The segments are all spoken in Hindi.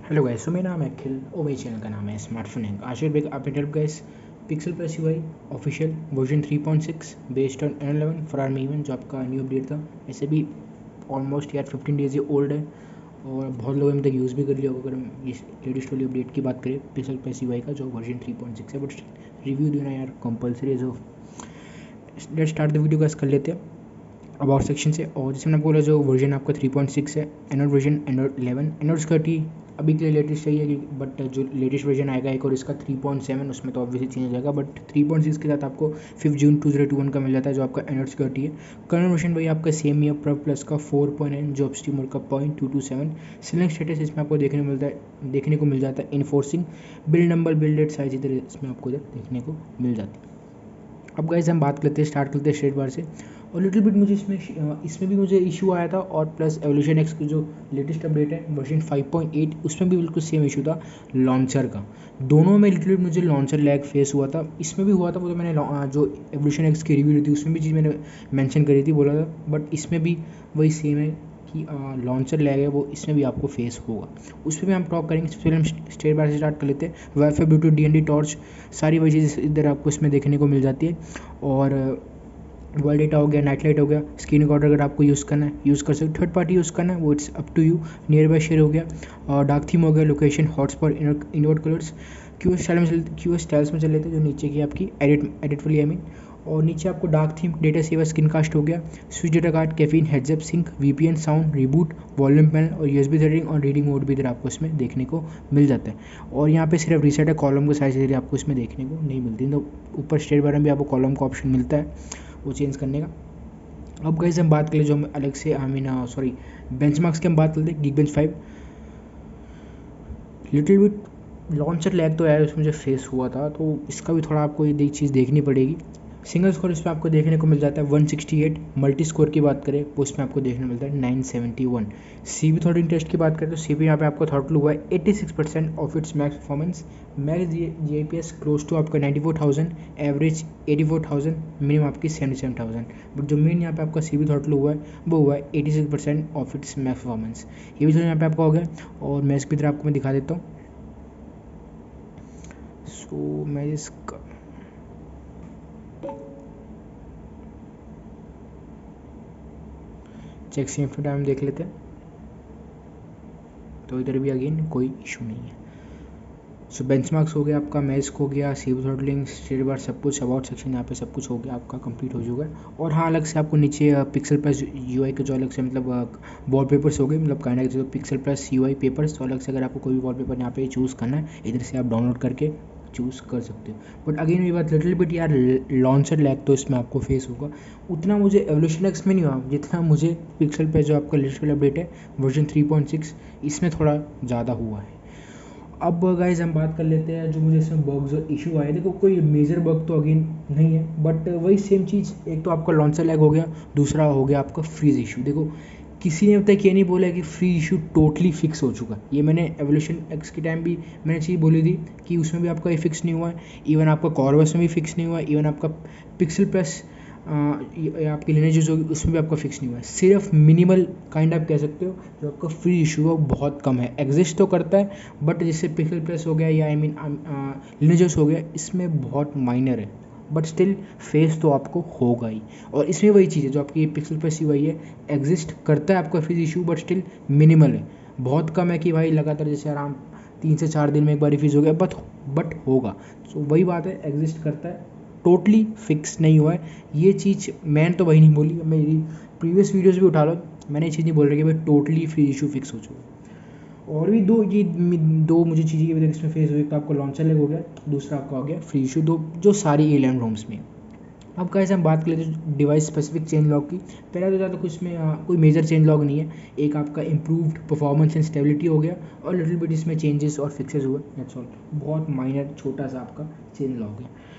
हेलो गाइस, सो मेरा नाम है अखिल और मेरे चैनल का नाम है स्मार्टफोन हैंग। आज एक update guys, pixel plus UI official version 3.6 based on N11 for army event, जो आपका न्यू अपडेट था। ऐसे भी ऑलमोस्ट यार 15 डेज ये ओल्ड है और बहुत लोगों ने तक यूज़ भी कर लिया होगा। अगर हम इस लेटेस्ट वाली अपडेट की बात करें पिक्सल प्लस यूआई का जो वर्जन 3.6 है, बट रिव्यू देना यार कंपलसरी है। जो let start the video guys कर लेते हैं अबाउट सेक्शन से। और जैसे मैंने बोला, जो वर्जन आपका 3.6 है, एंड्रॉइड वर्जन एंड्रॉइड 11, एंड्रॉइड 30 अभी के लिए लेटेस्ट चाहिए, बट जो लेटेस्ट वर्जन आएगा एक और इसका 3.7, उसमें तो ऑब्वियसली चेंज हो जाएगा। बट 3.6 के साथ आपको 5 जून 2021 का मिल जाता है, जो आपका एंड्रॉइड 30 है। करंट वर्जन भाई आपका सेम ही है, प्रो प्लस का 4.9, जो स्टीमर का 0.227। सिलेक्ट स्टेटस इसमें आपको देखने को मिल जाता है enforcing. Build number, build date, size इधर इसमें आपको इधर देखने को मिल जाती है। अब गाइस हम बात करते हैं, स्टार्ट करते हैं स्ट्रेट बार से। और लिटिल बिट मुझे इसमें भी मुझे इशू आया था, और प्लस एवोल्यूशन एक्स की जो लेटेस्ट अपडेट है वर्जन 5.8, उसमें भी बिल्कुल सेम इशू था लॉन्चर का। दोनों में लिटिल बिट मुझे लॉन्चर लैग फेस हुआ था, इसमें भी हुआ था। वो तो मैंने जो एवोल्यूशन एक्स की रिव्यू थी उसमें भी चीज़ मैंने मेंशन करी थी, बोला था। बट इसमें भी वही सेम है कि लॉन्चर लैग है, वो इसमें भी आपको फेस होगा। उस पर भी हम टॉक करेंगे। सबसे पहले हम स्टेट बाय से स्टार्ट कर लेते हैं। वाईफाई, ब्लूटूथ, DND, टॉर्च, सारी वही चीज़ इधर आपको इसमें देखने को मिल जाती है। और वर्ल्ड डेटा हो गया, नाइट लाइट हो गया, स्क्रीन रिकॉर्डर अगर आपको यूज़ करना है यूज़ कर सकते हो। थर्ड पार्टी यूज़ करना है वो it's up to you. Nearby share हो गया, और डार्क थीम हो गया, location, hotspot, invert colours, QS styles में चल लेते हैं, जो नीचे की आपकी एडिट वाली और नीचे आपको dark theme, data saver, screen cast हो गया, switch data card, caffeine, head up, sync, VPN, sound, reboot, volume panel और USB थ्रेडिंग और रीडिंग मोड भी इधर आपको इसमें देखने को मिल जाता है। और यहाँ पे सिर्फ रीसेट है, कॉलम का साइज इधर आपको इसमें देखने को नहीं मिलती। तो ऊपर स्टेट बार में भी आपको कॉलम का ऑप्शन मिलता है वो चेंज करने का। अब गाइस हम बात कर ले जो हम अलग से बेंचमार्क्स की हम बात करते हैं। Geekbench 5 little bit launcher lag तो यार उसमें मुझे फेस हुआ था, तो इसका भी थोड़ा आपको ये चीज़ देखनी पड़ेगी। सिंगल स्कोर इसमें आपको देखने को मिल जाता है 168। मल्टी स्कोर की बात करें तो उसमें आपको देखने को मिलता है 971। CP थ्रॉटलिंग टेस्ट की बात करें तो CP यहाँ पे आपको थ्रॉटल हुआ है 86% of its max performance. Max GIPS close to आपका 94,000, एवरेज 84,000, मिनिमम आपकी 77,000। बट जो मेन यहाँ पे आपका CP थ्रॉटल हुआ है वो हुआ है 86% ऑफ इट्स मैक्स परफॉर्मेंस। ये भी थोड़ा यहाँ पे आपका हो गया। और मैक्स की तरह आपको मैं दिखा देता हूँ। सो मैं इसका चेक सेम टाइम देख लेते हैं, तो इधर भी अगेन कोई इशू नहीं है। सो बेंचमार्क्स हो गया आपका, मैस्क हो गया, सीव थ्रॉटलिंग, स्टेट बार, सब कुछ अबाउट सेक्शन यहाँ पे सब कुछ हो गया आपका कंप्लीट हो चुका है। और हाँ, अलग से आपको नीचे पिक्सल प्लस यूआई के जो अलग से मतलब वॉलपेपर्स हो गए, मतलब काइंड जो पिक्सल प्लस यूआई पेपर्स, तो अलग से अगर आपको कोई भी वॉलपेपर यहाँ पे चूज़ करना है इधर से आप डाउनलोड करके चूज़ कर सकते हो। बट अगेन ये बात, लिटिल बिट यार लॉन्चर लैग तो इसमें आपको फेस होगा। उतना मुझे एवोल्यूशन एक्स में नहीं हुआ जितना मुझे पिक्सल पे जो आपका लेटेस्ट अपडेट है वर्जन 3.6, इसमें थोड़ा ज़्यादा हुआ है। अब गाइज हम बात कर लेते हैं जो मुझे इसमें बग्स और इशू आए। देखो कोई मेजर बग तो अगेन नहीं है, बट वही सेम चीज़, एक तो आपका लॉन्चर लैग हो गया, दूसरा हो गया आपका फ्रीज इशू। देखो किसी ने अब तक ये नहीं बोला कि फ्री इशू टोटली फिक्स हो चुका। ये मैंने एवोल्यूशन एक्स के टाइम भी मैंने चीज़ बोली थी कि उसमें भी आपका ये फिक्स नहीं हुआ है। इवन आपका कॉर्वस में भी फिक्स नहीं हुआ है। इवन आपका पिक्सल प्लस आपकी लिनेज होगी उसमें भी आपका फिक्स नहीं हुआ है। सिर्फ मिनिमल काइंड आप कह सकते हो जो आपका फ्री इशू है वो बहुत कम है। एग्जिस्ट तो करता है बट जैसे पिक्सल प्लस हो गया या लिनेजस हो गया, इसमें बहुत माइनर है, बट स्टिल फेस तो आपको होगा ही। और इसमें वही चीज़ है जो आपकी पिक्सल प्लस वही है, एग्जिस्ट करता है आपका freeze issue, but still minimal है, बहुत कम है कि भाई लगातार जैसे आराम 3 से 4 दिन में एक बार फ्रीज हो गया, बट होगा। सो वही बात है, एग्जिस्ट करता है, टोटली फिक्स नहीं हुआ है। ये चीज़ मैंने तो वही नहीं बोली, मेरी प्रीवियस वीडियोस भी उठा लो, मैंने ये चीज़ नहीं बोल रही कि भाई टोटली फ्री इशू फिक्स हो चुका है। और भी दो मुझे चीज़ें की वजह इसमें फेस हुई, तो आपको लॉन्चर लैग हो गया, दूसरा आपका हो गया फ्री इशू, दो जो सारी A11 रोम्स में। अब कैसे हम बात करें तो डिवाइस स्पेसिफिक चेंज लॉग की, पहला तो ज़्यादा कुछ में कोई मेजर चेंज लॉग नहीं है। एक आपका इम्प्रूव्ड परफॉर्मेंस एंड स्टेबिलिटी हो गया, और लिटिल बिट इसमें चेंजेस और फिक्सेस हुए, दैट्स ऑल। बहुत माइनर छोटा सा आपका चेंज लॉग है।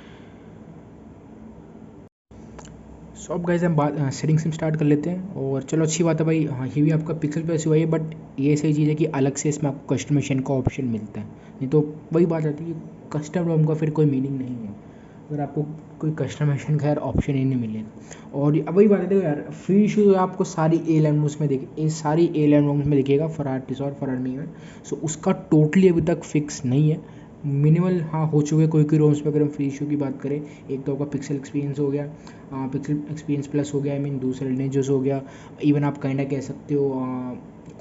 सो अब गाइस हम बात सेटिंग से स्टार्ट कर लेते हैं। और चलो अच्छी बात है भाई, हाँ ये भी आपका पिक्सल प्लस हुआ है, बट ये सही चीज़ है कि अलग से इसमें आपको कस्टमाइजेशन का ऑप्शन मिलता है। नहीं तो वही बात आती है कि कस्टम रोम का फिर कोई मीनिंग नहीं है। अगर आपको कोई कस्टमाइजेशन का यार ऑप्शन ही नहीं मिलेगा। और अब वही बात है, देखो यार फ्री इशू आपको सारी ए लैंग्वेज में सारी ए लैंग्वेज में दिखेगा फरार टिसॉर फरार मीवन। सो उसका टोटली अभी तक फिक्स नहीं है, मिनिमल हाँ हो चुके कोई रोम्स पे। अगर हम फ्री इशू की बात करें, एक तो आपका पिक्सल एक्सपीरियंस हो गया, पिक्सल एक्सपीरियंस प्लस हो गया, आई मीन दूसरा लिनेजस हो गया, इवन आप काइंडा कह सकते हो,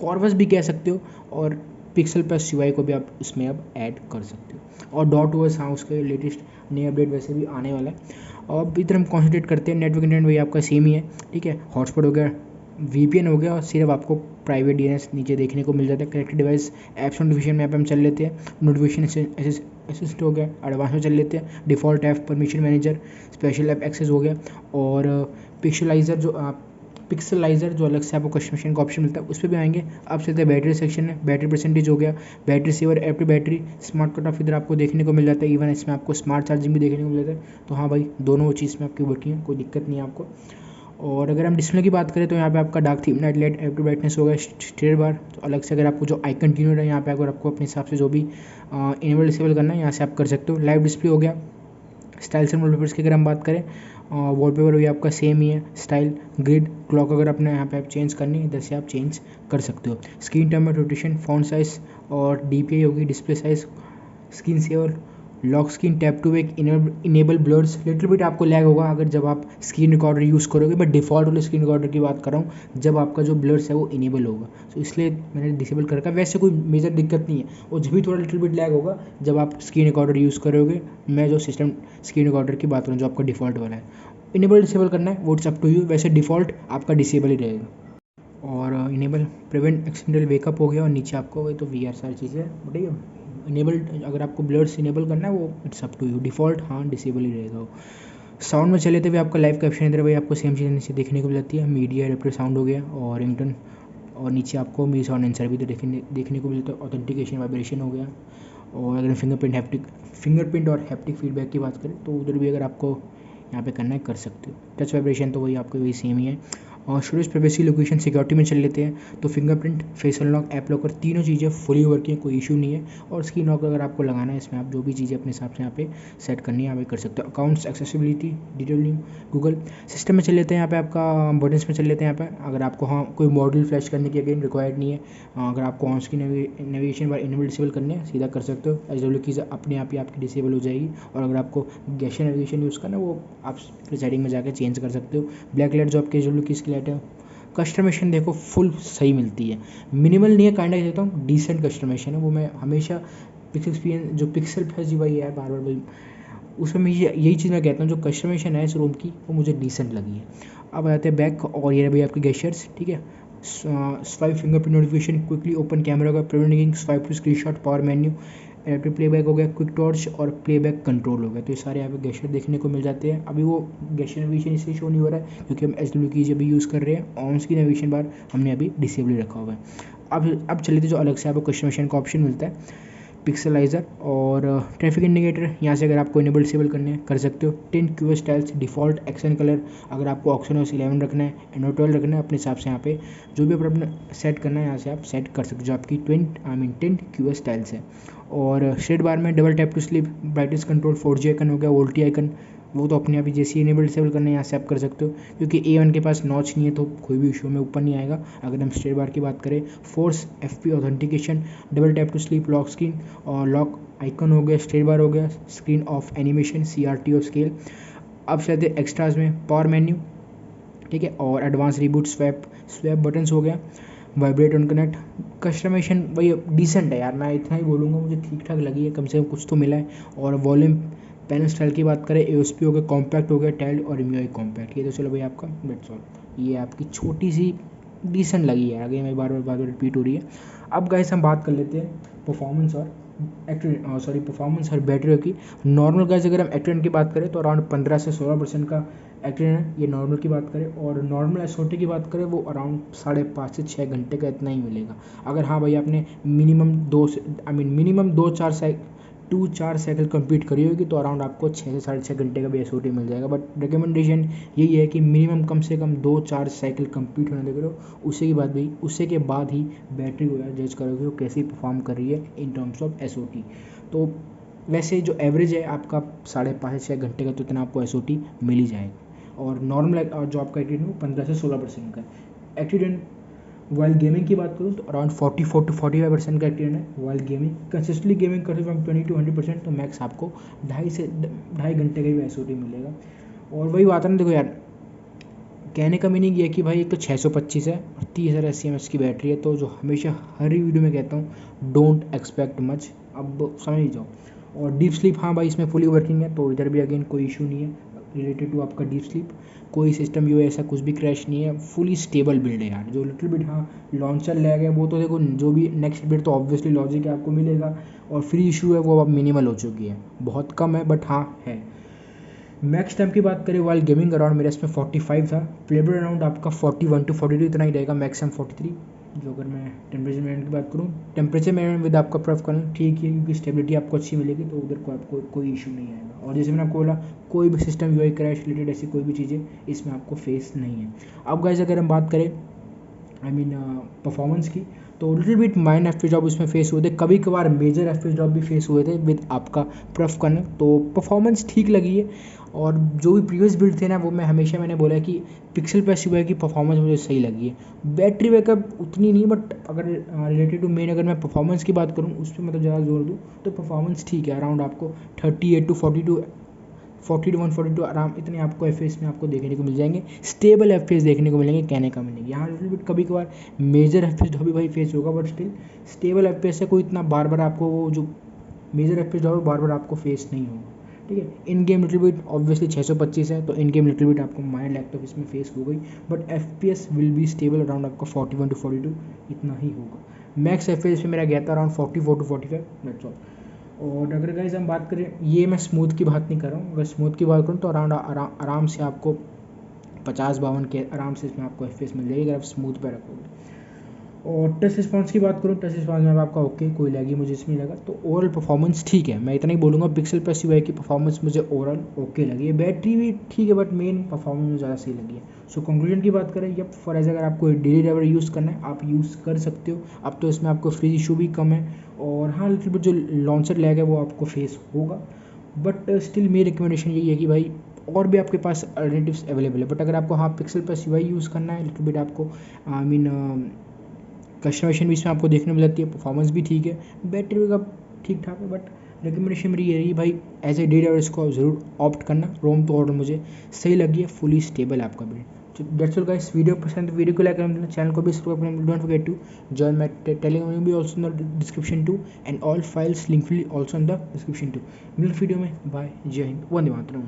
कॉर्वस भी कह सकते हो, और पिक्सल प्लस UI को भी आप इसमें अब ऐड कर सकते हो। और डॉट OS हाँ उसके लेटेस्ट नए अपडेट वैसे भी आने वाला है। और इधर हम कॉन्सेंट्रेट करते हैं नेटवर्क इंटरनेट, वही आपका सेम ही है, ठीक है। हॉटस्पॉट हो गया, VPN हो गया, और सिर्फ आपको प्राइवेट DNS नीचे देखने को मिल जाता है। कनेक्टेड डिवाइस ऐप्स नोटिफिकेशन में हम चल लेते हैं, नोटिफिकेशन असिस्ट हो गया, एडवांस में चल लेते हैं, default app permission manager, special app access हो गया, और पिक्सलाइजर जो अलग से आपको कस्टमाइजेशन का ऑप्शन मिलता है उस पर भी आएंगे। अब चलते हैं बैटरी सेक्शन में, बैटरी परसेंटेज हो गया, battery saver, adaptive battery, smart cut off इधर आपको देखने को मिल जाता है, इवन इसमें आपको स्मार्ट चार्जिंग भी देखने को मिल जाता है। तो हाँ भाई, दोनों चीज़ में आपकी वर्किंग है, कोई दिक्कत नहीं है आपको। और अगर हम डिस्प्ले की बात करें तो यहाँ पे आपका dark theme night light adaptive brightness हो गया, स्टेयर बार, तो अलग से अगर आपको जो आइकन ट्यूनर है यहाँ पे अगर आपको अपने हिसाब से जो भी इनेबल डिसेबल करना है यहाँ से आप कर सकते हो। लाइव डिस्प्ले हो गया, स्टाइल्स एंड वॉलपेपर्स की अगर हम बात करें, वॉलपेपर भी आपका सेम ही है, स्टाइल ग्रिड क्लॉक अगर अपने यहाँ पे आप चेंज करनी है इधर से आप चेंज कर सकते हो। Screen time, rotation, font size और DPI होगी, display size, screen saver, lock screen, tap to wake, enable blurs, little bit आपको लैग होगा अगर जब आप स्क्रीन रिकॉर्डर यूज़ करोगे, बट डिफ़ॉल्ट वाले स्क्रीन रिकॉर्डर की बात कर रहा हूँ, जब आपका जो ब्लर्स है वो इनेबल होगा, तो इसलिए मैंने डिसेबल कर रखा है। वैसे कोई मेजर दिक्कत नहीं है, और जब भी थोड़ा लिटिल बिट लैग होगा जब आप स्क्रीन रिकॉर्डर यूज़ करोगे। मैं जो सिस्टम स्क्रीन रिकॉर्डर की बात करूँ जो आपका डिफ़ॉल्ट वाला है, इनेबल डिसेबल करना है वो इट्स अप टू यू, वैसे डिफ़ॉल्ट आपका डिसेबल ही रहेगा। और इनेबल प्रिवेंट एक्सीडेंटल वेकअप हो गया, और नीचे आपको वही तो VR सारी चीज़ें बताइए। इनेबल अगर आपको ब्लर्स इनेबल करना है वो it's up to you, default हाँ डिसेबल ही रहेगा वो। साउंड में चले तो भी आपका लाइव कैप्शन इधर वही आपको सेम चीज़ नीचे देखने को मिल जाती है, मीडिया एडेप्टर साउंड हो गया, और रिंगटोन, और नीचे आपको मी साउंड आंसर भी तो देखने को मिलता है, ऑथेंटिकेशन वाइब्रेशन हो गया। और अगर फिंगरप्रिंट और हैप्टिक फीडबैक की बात करें तो उधर भी अगर आपको यहाँ पे करना है कर सकते हो। टच वाइब्रेशन तो वही आपको वही सेम ही है। और स्टोरेज, प्राइवेसी, लोकेशन, सिक्योरिटी में चल लेते हैं तो fingerprint, face unlock, app locker, तीनों चीज़ें फुली वर्किंग है, कोई इशू नहीं है। और स्क्रीन लॉक अगर आपको लगाना है इसमें आप जो भी चीज़ें अपने हिसाब से यहाँ पे सेट करनी है यहाँ पे कर सकते हो। Accounts, accessibility, detailing, Google system में चल लेते हैं, यहाँ पे आपका बटन्स में चल लेते हैं। यहाँ पे अगर आपको हाँ कोई मॉडल फ्लैश करने की अगेन रिक्वायर्ड नहीं है, अगर आपको on screen navigation bar enable disable करने हैं सीधा कर सकते हो, SW कीज़ अपने आप ही आपकी डिसेबल हो जाएगी। और अगर आपको गेस्चर नेविगेशन यूज़ करना है वो आप फिर सेटिंग में जाकर चेंज कर सकते हो। ब्लैक लाइट जो आपकी SW कीज़ की लाइट है, कस्टमाइजेशन देखो फुल सही मिलती है, मिनिमल नहीं है, काइंड ऑफ कहता हूँ डिसेंट कस्टमाइजेशन है। वो मैं हमेशा पिक्सल एक्सपीरियंस जो पिक्सल प्लस UI है बार बार भाई, उसमें मैं यही चीज़ मैं कहता हूँ, जो कस्टमाइजेशन है इस रूम की वो मुझे डिसेंट लगी है। अब आते हैं बैक, और ये भाई आपके गेस्चर्स, ठीक है। Swipe, fingerprint notification, quickly open camera का, preventing swipe to screenshot, power menu, additive playback हो गया, क्विक टॉर्च और प्लेबैक कंट्रोल हो गया। तो ये सारे यहाँ पे गेस्चर देखने को मिल जाते हैं। अभी वो गेस्चर नेविगेशन इसलिए शो नहीं हो रहा है क्योंकि हम SW कीज अभी यूज़ कर रहे हैं, ऑन स्क्रीन नेविगेशन बार हमने अभी डिसेबल रखा हुआ है। अब चलिए तो जो अलग से आपको कस्टमाइजेशन का ऑप्शन मिलता है, पिक्सलाइजर और ट्रैफिक इंडिकेटर, यहाँ से अगर आपको इनेबल डिसेबल करने हैं कर सकते हो। 10 QS styles, default action colour, अगर आपको ऑक्सीनोस 11 रखना है, एंड्रॉइड 12 रखना है, अपने हिसाब से यहाँ पे जो भी अपना सेट करना है यहाँ से आप सेट कर सकते हो, जो आपकी 10 QS स्टाइल्स है। और शेड बार में double tap to sleep, brightness control, 4G icon हो गया, वोल्टी आइकन, वो तो अपने आप ही जैसे इनेबल डिसेबल करना है यहाँ से आप कर सकते हो, क्योंकि A1 के पास नॉच नहीं है तो कोई भी इशू में ऊपर नहीं आएगा। अगर हम स्टेट बार की बात करें, force FP authentication, double tap to sleep, lock screen और लॉक आइकन हो गया, स्टेट बार हो गया, स्क्रीन ऑफ एनिमेशन, CRT और स्केल। अब चलते एक्स्ट्राज में, पावर मेन्यू, ठीक है, और एडवांस रिबूट, स्वैप बटन्स हो गया, वाइब्रेट ऑन कनेक्ट। कस्टमाइजेशन वही डिसेंट है यार, मैं इतना ही बोलूँगा, मुझे ठीक ठाक लगी है, कम से कम कुछ तो मिला है। और वॉल्यूम, पैनल स्टाइल की बात करें, AOSP हो गया, कॉम्पैक्ट हो गया, टाइल्ड और MIUI कॉम्पैक्ट, ये तो चलो भाई आपका दैट्स ऑल। ये आपकी छोटी सी डिसेंट लगी है, आगे मैं बार बार रिपीट हो रही है। अब गाइस हम बात कर लेते हैं परफॉर्मेंस और परफॉर्मेंस और बैटरी की। नॉर्मल गाइस अगर हम एक्ट्रेन की बात करें तो अराउंड 15 से 16% का एक्ट्रेन है, ये नॉर्मल की बात करें। और नॉर्मल SOT की बात करें वो अराउंड 5.5 से 6 घंटे का इतना ही मिलेगा। अगर हाँ भाई आपने मिनिमम 2-4 साइकिल कंप्लीट करी होगी तो अराउंड आपको 6 से 6.5 घंटे का भी SOT मिल जाएगा। बट रिकमेंडेशन यही है कि मिनिमम कम से कम 2-4 साइकिल कंप्लीट होने दे करो, उससे के बाद ही बैटरी को यार जज करोगे वो कैसी परफॉर्म कर रही है इन टर्म्स ऑफ SOT। तो वैसे जो एवरेज है आपका 5.5 से 6 घंटे का, तो इतना आपको एस मिल ही जाएगा। और नॉर्मल और जो आपका एक्टिव वो 15 से 16% का है। एक्टिव वाइल गेमिंग की बात करूँ तो अराउंड 44 to 45% का एक्टिव है। वाइल गेमिंग कंसिस्टेंटली गेमिंग करते फ्रॉम 20 to 100%, तो मैक्स आपको 2.5 घंटे का भी एस मिलेगा। और वही बात है ना, देखो यार, कहने का मीनिंग ये है कि भाई एक तो 625 है और 30,000 एस की बैटरी है, तो जो हमेशा हर ही वीडियो में कहता हूँ, डोंट एक्सपेक्ट मच, अब समझ ही जाओ। और डीप स्लीप, हाँ भाई इसमें फुली वर्किंग है, तो इधर भी अगेन कोई इशू नहीं है रिलेटेड टू आपका डीप स्लीप। कोई सिस्टम यू ऐसा कुछ भी क्रैश नहीं है, फुली स्टेबल बिल्ड है यार। जो लिटिल बिट हाँ लॉन्चर लैग है वो तो देखो, जो भी नेक्स्ट बिट तो ऑब्वियसली लॉजिक है आपको मिलेगा, और फ्री इशू है वो अब मिनिमल हो चुकी है, बहुत कम है बट हाँ है। मैक्स टाइम की बात करें वाइल गेमिंग, अराउंड मेरे इसमें 45 था। प्लेबल अराउंड आपका 41 to 42 इतना ही रहेगा, मैक्सिमम 43। जो अगर मैं टेम्परेचर मैनेजमेंट की बात करूँ, टेम्परेचर मैनेजमेंट विद आपका प्रेफ करूँ ठीक है, क्योंकि स्टेबिलिटी आपको अच्छी मिलेगी, तो उधर को आपको कोई इशू नहीं आएगा। और जैसे मैंने आपको बोला, कोई भी सिस्टम यूआई क्रैश रिलेटेड ऐसी कोई भी चीज़ें इसमें आपको फेस नहीं है। अब गाइस अगर हम बात करें परफॉर्मेंस की, तो little bit mine F job इसमें फेस हुए थे, कभी कभार मेजर एफ जॉब भी फेस हुए थे विद आपका प्रफ करना, तो परफॉर्मेंस ठीक लगी है। और जो भी प्रीवियस बिल्ड थे ना, वो मैंने बोला कि पिक्सल प्लस यूआई की परफॉर्मेंस मुझे सही लगी है। बैटरी बैकअप उतनी नहीं, बट अगर रिलेटेड टू मेन अगर मैं परफॉर्मेंस की बात करूँ उस पर मतलब ज़्यादा जोर दूँ, तो परफॉर्मेंस ठीक है। अराउंड आपको 38 to 42 40 to 142 आराम इतने आपको एफ में आपको देखने को मिल जाएंगे, स्टेबल एफ देखने को मिलेंगे, कहने का मिलेंगे। यहाँ लिटिल बिट कभी कभार मेजर एफ जो भी भाई फेस होगा, बट स्टिल स्टेबल एफ से कोई इतना बार बार आपको वो जो मेजर एफ जो बार बार आपको फेस नहीं होगा, ठीक है। इन गेम लिटिल बिट ऑब्वियसली 625 है, तो इन गेम लिटिल बिट आपको माइंड लैपटॉप इसमें फेस हो गई, but F will be stable around आपका 41 to 42 इतना ही होगा। मैक्स एफ पे मेरा गया था अराउंड 44 to 45, दैट्स ऑल। और अगर गाइस हम बात करें, ये मैं स्मूथ की बात नहीं कर रहा हूँ, अगर स्मूथ की बात करूँ तो अराउंड आराम से आपको 50-52 के आराम से इसमें आपको एफ मिल जाएगी अगर आप स्मूथ पे रखोगे। और टच रिस्पॉन्स की बात करूँ, टच रिस्पॉन्स में आपका ओके, कोई लैगी मुझे इसमें लगा, तो ओवरऑल परफॉर्मेंस ठीक है। मैं इतना ही बोलूँगा, पिक्सल प्लस यूआई की परफॉर्मेंस मुझे ओवरऑल ओके लगी है। बैटरी भी ठीक है, बट मेन परफॉर्मेंस मुझे ज़्यादा सही लगी है। सो कंक्लूजन की बात करें, यप फॉर एज अगर आपको डेली ड्राइवर यूज़ करना है आप यूज़ कर सकते हो। अब तो इसमें आपको फ्री इशू भी कम है, और हाँ लिटिल बिट जो लॉन्चर लैग है वो आपको फेस होगा, बट स्टिल मेरी रिकमेंडेशन यही है कि भाई और भी आपके पास अल्टरनेटिव्स अवेलेबल है। बट अगर आपको हाँ पिक्सल प्लस यूआई यूज़ करना है, लिटिल बिट आपको आई मीन कस्टमाइजेशन भी इसमें आपको देखने मिल जाती है, परफॉर्मेंस भी ठीक है, बैटरी बैकअप ठीक ठाक है, बट रिकमेंडेशन मेरी ये रही भाई एज ए डे ड्राइवर इसको ज़रूर ऑप्ट करना। रोम तो ऑर्डर मुझे सही लगी है, फुली स्टेबल आपका बिल्ड। तो दैट्स ऑल गाइस, वीडियो पसंद, वीडियो को लाइक करना, चैनल को भी सब्सक्राइब करना, don't forget to join my Telegram भी also in the description too, and all files link will also in the description too. मिलते वीडियो में, बाय, जय हिंद, वंदे मातरम।